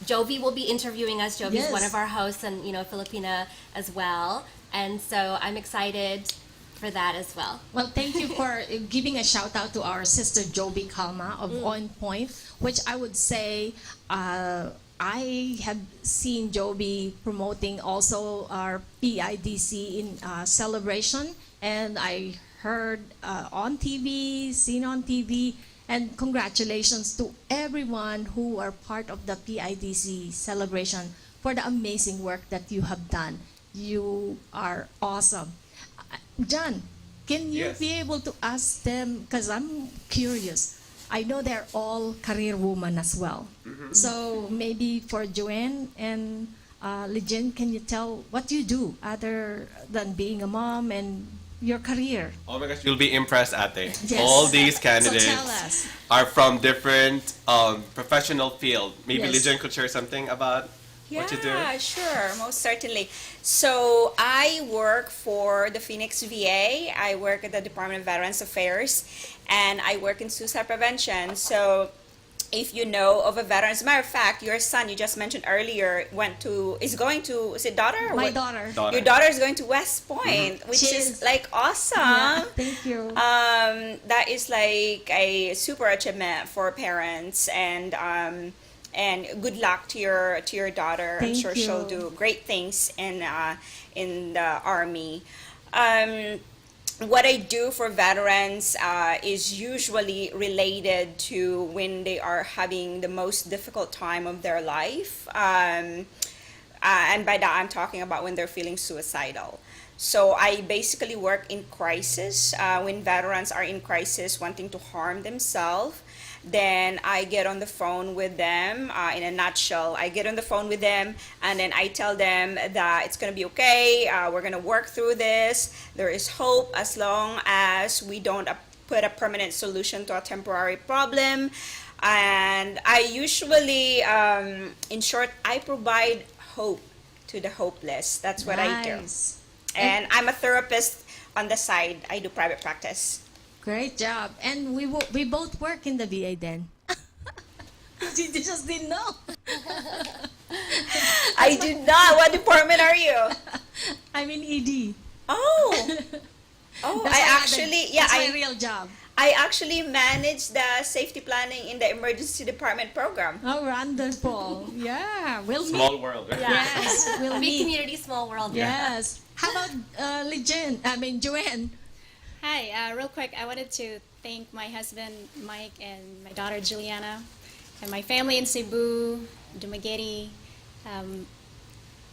Jovi will be interviewing us. Jovi's one of our hosts and, Filipina as well. And so I'm excited for that as well. Well, thank you for giving a shout out to our sister Jovi Calma of On Point, which I would say I have seen Jovi promoting also our PIDC in celebration, and I heard on TV, seen on TV, and congratulations to everyone who are part of the PIDC celebration for the amazing work that you have done. You are awesome. John, can you be able to ask them, because I'm curious, I know they're all career women as well. So maybe for Joanne and Lijen, can you tell what you do other than being a mom and your career? Oh my gosh, you'll be impressed, Ate. Yes. All these candidates So tell us. are from different professional field. Maybe Yes. Lijen could share something about what you do. Yeah, sure, most certainly. So I work for the Phoenix VA. I work at the Department of Veterans Affairs, and I work in suicide prevention. So if you know of a veteran, as a matter of fact, your son you just mentioned earlier is it daughter? Or My what? daughter. Your daughter is going to West Point, which is like awesome. Yeah, thank you. That is like a super achievement for parents, and good luck to your daughter. I'm Thank sure you. she'll do great things in the Army. What I do for veterans is usually related to when they are having the most difficult time of their life. And by that, I'm talking about when they're feeling suicidal. So I basically work in crisis, when veterans are in crisis wanting to harm themselves. Then I get on the phone with them. In a nutshell, I get on the phone with them, and then I tell them that it's going to be okay. We're going to work through this. There is hope as long as we don't put a permanent solution to a temporary problem. And I usually, in short, I provide hope to the hopeless. That's what I do. And I'm a therapist on the side. I do private practice. Great job. And we both work in the VA then. You just didn't know. I did not. What department are you? I'm in ED. Oh. Oh, That's I another actually, yeah, That's my real job. I actually manage the safety planning in the emergency department program. Oh, wonderful. Yeah, we'll meet. Small world, right? Yes, we'll Big meet. community, small world. Yes. How about Joanne? Hi, real quick, I wanted to thank my husband Mike and my daughter Juliana, and my family in Cebu, Dumaguete,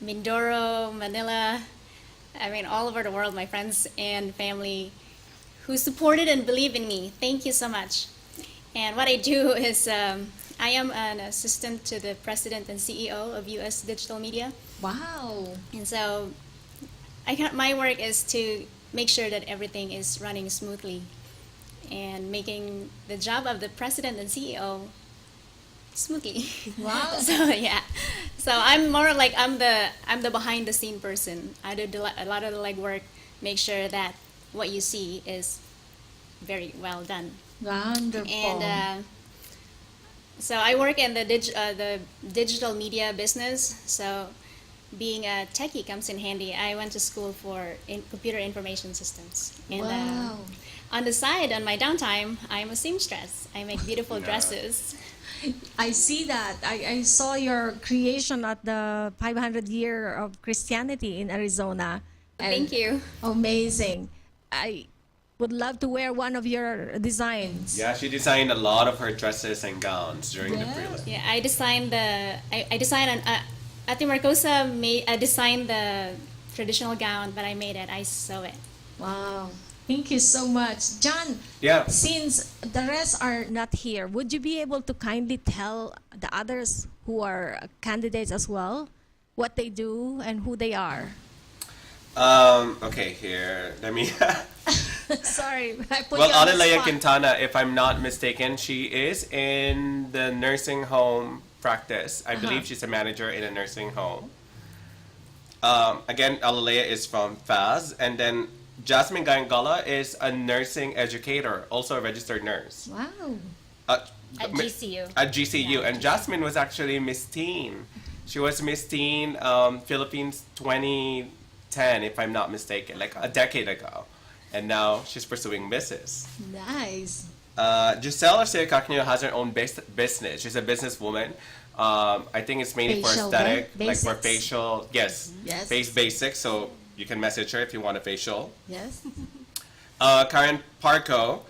Mindoro, Manila. I mean, all over the world, my friends and family who supported and believe in me. Thank you so much. And what I do is I am an assistant to the president and CEO of US Digital Media. Wow. And so my work is to make sure that everything is running smoothly and making the job of the president and CEO smoothly. Wow. So yeah, so I'm more like I'm the behind the scene person. I do a lot of the legwork, make sure that what you see is very well done. Wonderful. And so I work in the digital media business. So being a techie comes in handy. I went to school for computer information systems. And Wow. on the side, on my downtime, I'm a seamstress. I make beautiful dresses. I see that. I saw your creation at the 500 year of Christianity in Arizona. And Thank you. Amazing. I would love to wear one of your designs. Yeah, she designed a lot of her dresses and gowns during the prelim. Yeah, I designed I designed Ate Marcosa designed the traditional gown, but I made it. I sew it. Wow. Thank you so much. John, Yeah. since the rest are not here, would you be able to kindly tell the others who are candidates as well what they do and who they are? Okay, here. Let me. Sorry, I put Well, you on the Alilea spot. Quintana, if I'm not mistaken, she is in the nursing home practice. I believe she's a manager in a nursing home. Again, Alilea is from FAHNS, and then Jasmine Gayangala is a nursing educator, also a registered nurse. Wow. At GCU. At GCU, and Jasmine was actually Miss Teen. She was Miss Teen Philippines 2010, if I'm not mistaken, like a decade ago. And now she's pursuing Mrs. Nice. Giselle Arcea Cacnio has her own business. She's a businesswoman. I think it's mainly for Facial aesthetic, like basics. for facial. Yes. Yes. Face basics. So you can message her if you want a facial. Yes. Karen Parco,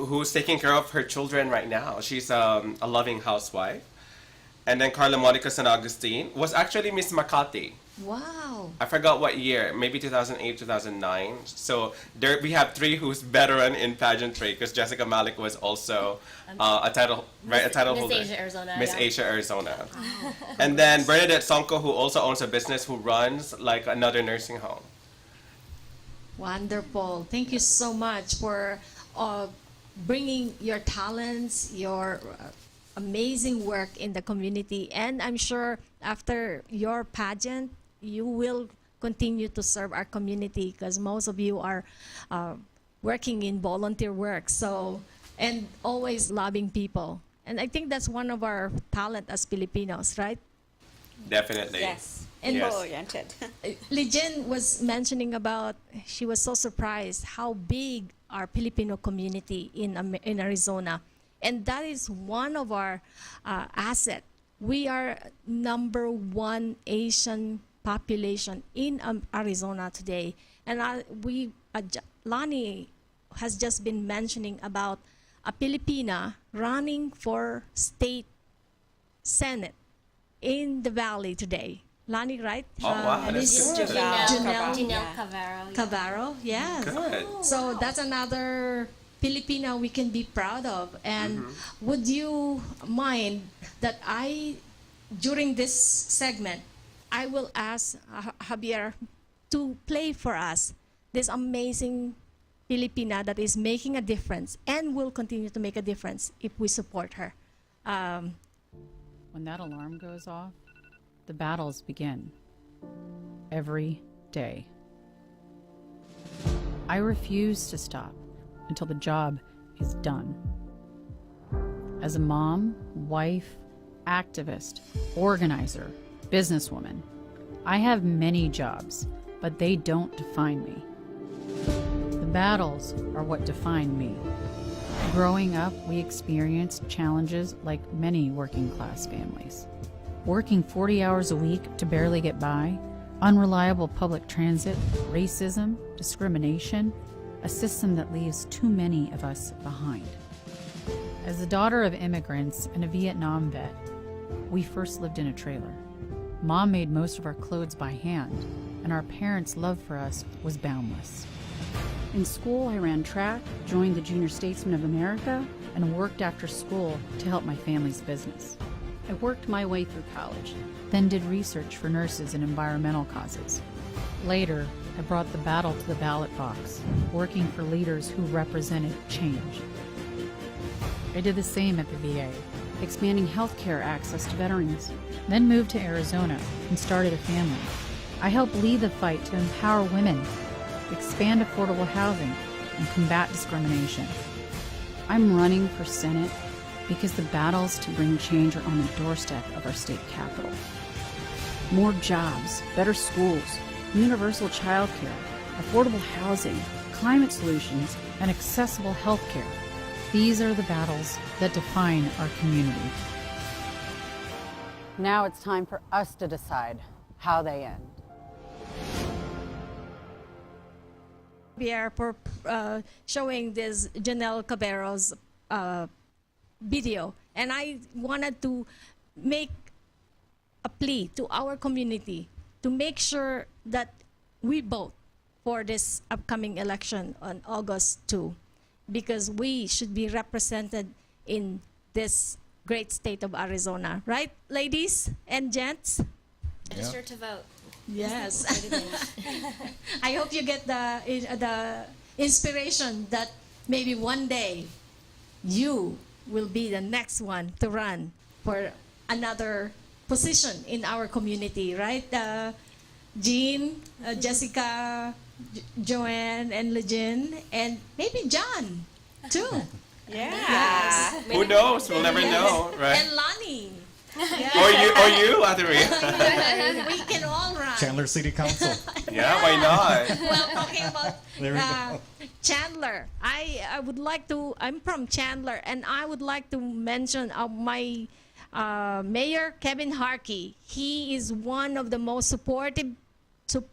who's taking care of her children right now. She's a loving housewife. And then Carla Monica San Agustin was actually Miss Makati. Wow. I forgot what year, maybe 2008, 2009. So there we have three who's veteran in pageantry, because Jessica Malik was also a title holder. Miss Asia, Arizona. Miss yeah. Asia, Arizona. And then Bernadette Sonko, who also owns a business, who runs like another nursing home. Wonderful. Thank you so much for bringing your talents, your amazing work in the community. And I'm sure after your pageant, you will continue to serve our community, because most of you are working in volunteer work. So, and always loving people. And I think that's one of our talent as Filipinos, right? Definitely. Yes. And Yes. Oriented. Lijen was mentioning about, she was so surprised how big our Filipino community in Arizona. And that is one of our assets. We are number one Asian population in Arizona today. And Lonnie has just been mentioning about a Filipina running for state senate in the valley today. Lonnie, right? Oh, wow. That's good. Janelle Cavaro. Cavaro, yes. Good. So that's another Filipina we can be proud of. And would you mind that during this segment, I will ask Javier to play for us this amazing Filipina that is making a difference and will continue to make a difference if we support her. When that alarm goes off, the battles begin. Every day. I refuse to stop until the job is done. As a mom, wife, activist, organizer, businesswoman, I have many jobs, but they don't define me. The Battles are what define me. Growing up, we experienced challenges like many working class families. Working 40 hours a week to barely get by, unreliable public transit, racism, discrimination, a system that leaves too many of us behind. As the daughter of immigrants and a Vietnam vet, we first lived in a trailer. Mom made most of our clothes by hand, and our parents' love for us was boundless. In school, I ran track, joined the Junior Statesmen of Amerika, and worked after school to help my family's business. I worked my way through college, then did research for nurses and environmental causes. Later, I brought the battle to the ballot box, working for leaders who represented change. I did the same at the VA, expanding healthcare access to veterans, then moved to Arizona and started a family. I helped lead the fight to empower women, expand affordable housing, and combat discrimination. I'm running for Senate because the battles to bring change are on the doorstep of our state capitol. More jobs, better schools, universal childcare, affordable housing, climate solutions, and accessible healthcare. These are the battles that define our community. Now it's time for us to decide how they end. We are for showing this Janelle Cabero's video, and I wanted to make a plea to our community to make sure that we vote for this upcoming election on August 2, because we should be represented in this great state of Arizona. Right, ladies and gents? Register to vote. Yes. I hope you get the inspiration that maybe one day you will be the next one to run for another position in our community, right? Jean, Jessica, Joanne, and Legin, and maybe John, too. Yeah. Who knows? We'll never know, right? And Lonnie. Or you, Ateria. We can all run. Chandler City Council. Yeah, why not? Well, talking about There we go. Chandler, I would like to, I'm from Chandler, and I would like to mention my Mayor Kevin Harkey. He is one of the most supportive to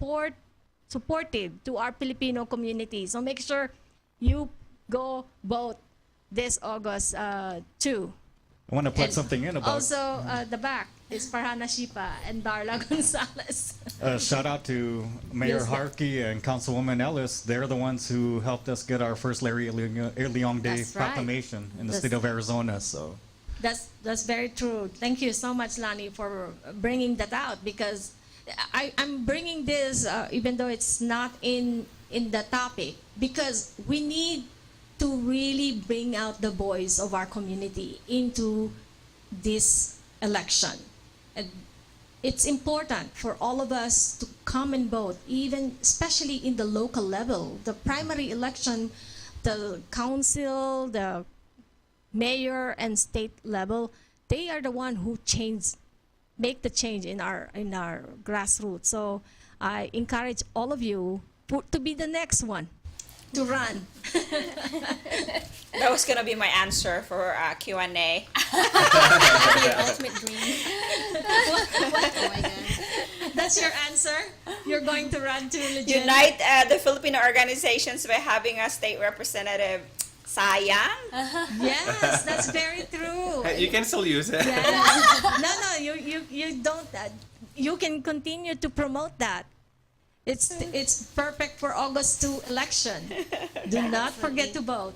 our Filipino community. So make sure you go vote this August 2. I want to put something in about. Also, the back is Farhana Shipa and Darla Gonzalez. Shout out to Mayor Yes, Harkey and Councilwoman Ellis. They're the ones who helped us get our first Larry Leong Day That's right. proclamation in the That's- state of Arizona. So That's very true. Thank you so much, Lonnie, for bringing that out, because I'm bringing this even though it's not in the topic, because we need to really bring out the voice of our community into this election. And it's important for all of us to come and vote, even especially in the local level. The primary election, the council, the mayor and state level, they are the one who make the change in our grassroots. So I encourage all of you to be the next one to run. That was gonna be my answer for Q&A. Your ultimate dream. That's your answer? You're going to run to legit? Unite the Filipino organizations by having a state representative. Sayang. Yes, that's very true. You can still use it. Yes. No, you don't. You can continue to promote that. It's perfect for August 2 election. Do not forget to vote.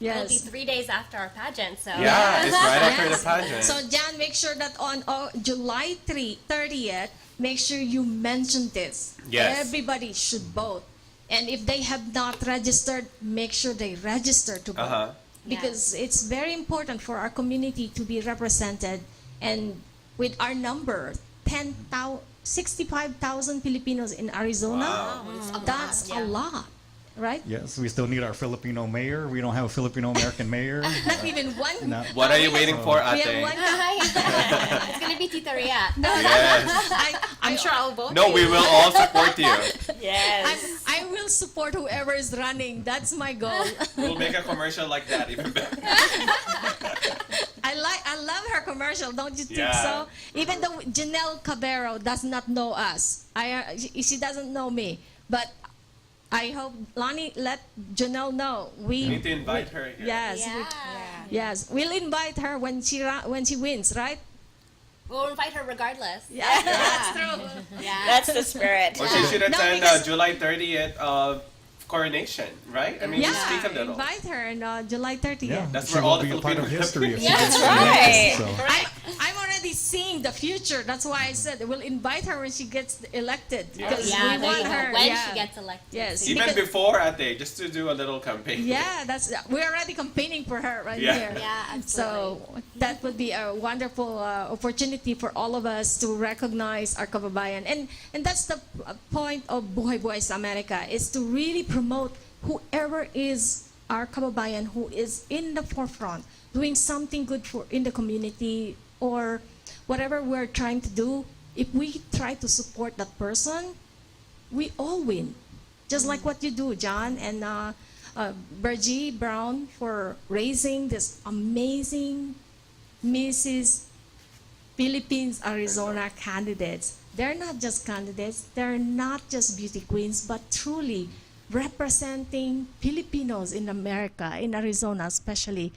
It'll be Yes. 3 days after our pageant, so. Yeah, it's right after the Yes. pageant. So Jan, make sure that on July 30th, make sure you mention this. Yes. Everybody should vote. And if they have not registered, make sure they register to vote. Because it's very important for our community to be represented. And with our number, 65,000 Filipinos in Arizona, that's a lot, right? yes, we still need our Filipino mayor. We don't have a Filipino American mayor. Not even one. No. What are you waiting for, We have Ate? one. It's gonna be Tita Ria. Yes. I'm sure I'll vote. No, we will all support you. Yes. I will will support whoever is running. That's my goal. We'll make a commercial like that, even better. I love her commercial. Don't you think Yeah. so? Even though Janelle Cabero does not know us, she doesn't know me, but I hope Lonnie let Janelle know. We need to invite her here. Yes, yes, we'll invite her when she wins, right? We'll invite her regardless. Yeah, that's true. Yeah. That's the spirit. Or she should No, attend because- July 30th coronation, right? I mean, Yeah, speak a little. invite her on July 30th. Yeah, That's she where will all the be a part of Filipino history if she That's gets right. elected, so. I'm already seeing the future. That's why I said we'll invite her when she gets elected. Because Yeah, we there want you go. her. When yeah. she gets elected. Yes. Even because- before Ate, just to do a little campaign. Yeah, we're already campaigning for her right Yeah. here. Yeah, absolutely. So that would be a wonderful opportunity for all of us to recognize our kababayan. And that's the point of Buhay Buhay sa Amerika, is to really promote whoever is our kababayan who is in the forefront, doing something good in the community or whatever we're trying to do. If we try to support that person, we all win. Just like what you do, John and Bergie Brown, for raising this amazing Mrs. Philippines Arizona candidates. They're not just candidates, they're not just beauty queens, but truly representing Filipinos in America, in Arizona especially,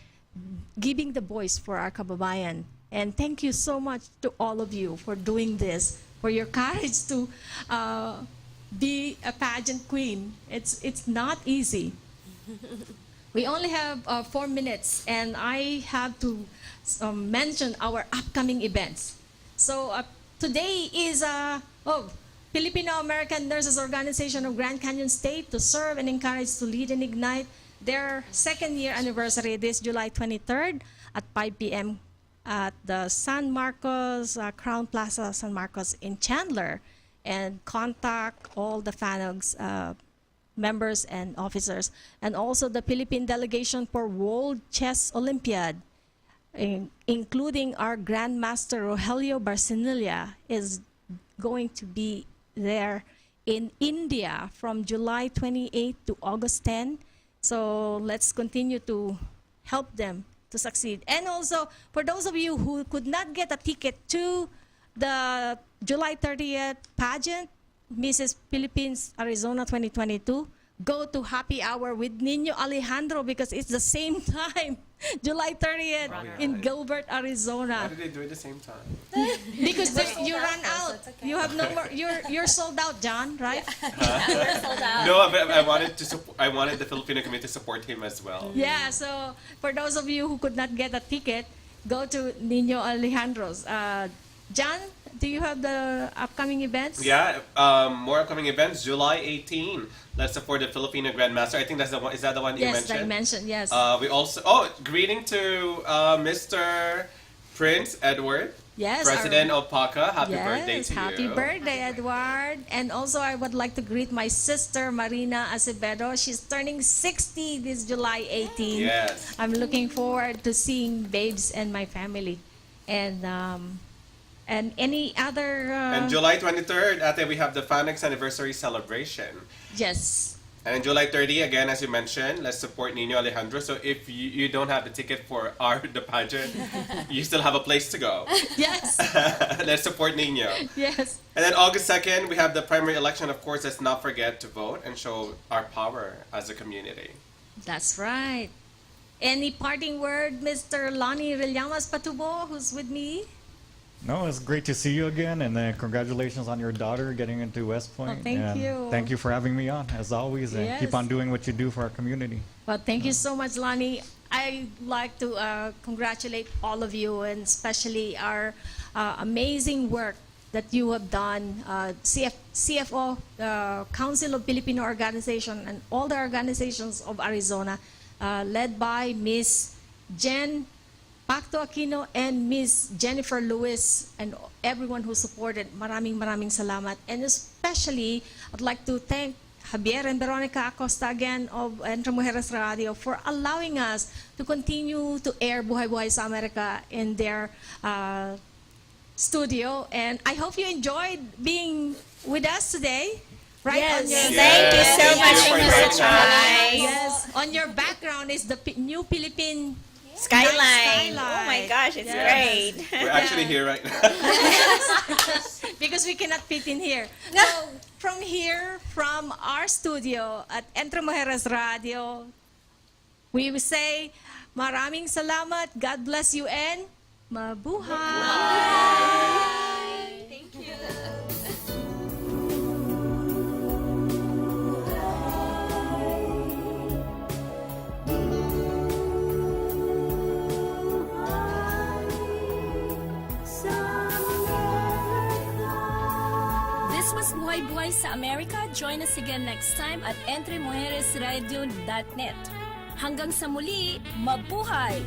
giving the voice for our kababayan. And thank you so much to all of you for doing this, for your courage to be a pageant queen. It's not easy. We only have 4 minutes, and I have to mention our upcoming events. So today is Filipino-American Nurses Organization of Grand Canyon State to serve and encourage to lead and ignite their second-year anniversary this July 23rd at 5 p.m. at the San Marcos, Crown Plaza San Marcos in Chandler. And contact all the FAHNS members and officers. And also the Philippine delegation for World Chess Olympiad, including our Grandmaster Rogelio Barcinilla, is going to be there in India from July 28 to August 10. So let's continue to help them to succeed. And also, for those of you who could not get a ticket to the July 30th pageant, Mrs. Philippines Arizona 2022, go to Happy Hour with Nino Alejandro because it's the same time, July 30th in Gilbert, Arizona. Why did they do it at the same time? Because you run out. You have no more. You're sold out, John, right? We're sold out. No, but I wanted to I wanted the Filipino community to support him as well. Yeah, so for those of you who could not get a ticket, go to Nino Alejandro's. John, do you have the upcoming events? Yeah, more upcoming events. July 18. Let's support the Filipino Grandmaster. I think that's the one. Is that the one you Yes, mentioned? I mentioned, yes. We also greeting to Mr. Prince Edward, Yes, President of PACA. Happy birthday Yes, to happy you. birthday, Edward. And also, I would like to greet my sister, Marina Acevedo. She's turning 60 this July 18. Yes. I'm looking forward to seeing babes and my family. And any other... And July 23rd, Ate, we have the FAHNS anniversary celebration. Yes. And on July 30, again, as you mentioned, let's support Nino Alejandro. So if you don't have the ticket for the pageant, you still have a place to go. Yes. Let's support Nino. Yes. And then August 2nd, we have the primary election. Of course, let's not forget to vote and show our power as a community. That's right. Any parting word, Mr. Lonnie Rillamas Patubo, who's with me? No, it's great to see you again, and congratulations on your daughter getting into West Point. Oh, thank and you. Thank you for having me on, as always, and Yes. keep on doing what you do for our community. Well, thank you so much, Lonnie. I'd like to congratulate all of you, and especially our amazing work that you have done, CFO, Council of Filipino Organization, and all the organizations of Arizona, led by Miss Jen Pacto Aquino and Miss Jennifer Lewis, and everyone who supported. Maraming salamat. And especially, I'd like to thank Javier and Veronica Acosta again of Entre Mujeres Radio for allowing us to continue to air Buhay Buhay sa Amerika in their studio. And I hope you enjoyed being with us today. Right Yes. on your Thank you so Thank much you for for the joining us. time. Yes, on your background is the new Philippine Skyline. Skyline. Oh my gosh, it's Yes. great. We're actually here right now. because we cannot fit in here. So, from here, from our studio at Entre Mujeres Radio, we will say, maraming salamat, God bless you, and mabuhay! Thank you. This was Buhay sa Amerika. Join us again next time at entremujeresradio.net. Hanggang sa muli, mabuhay!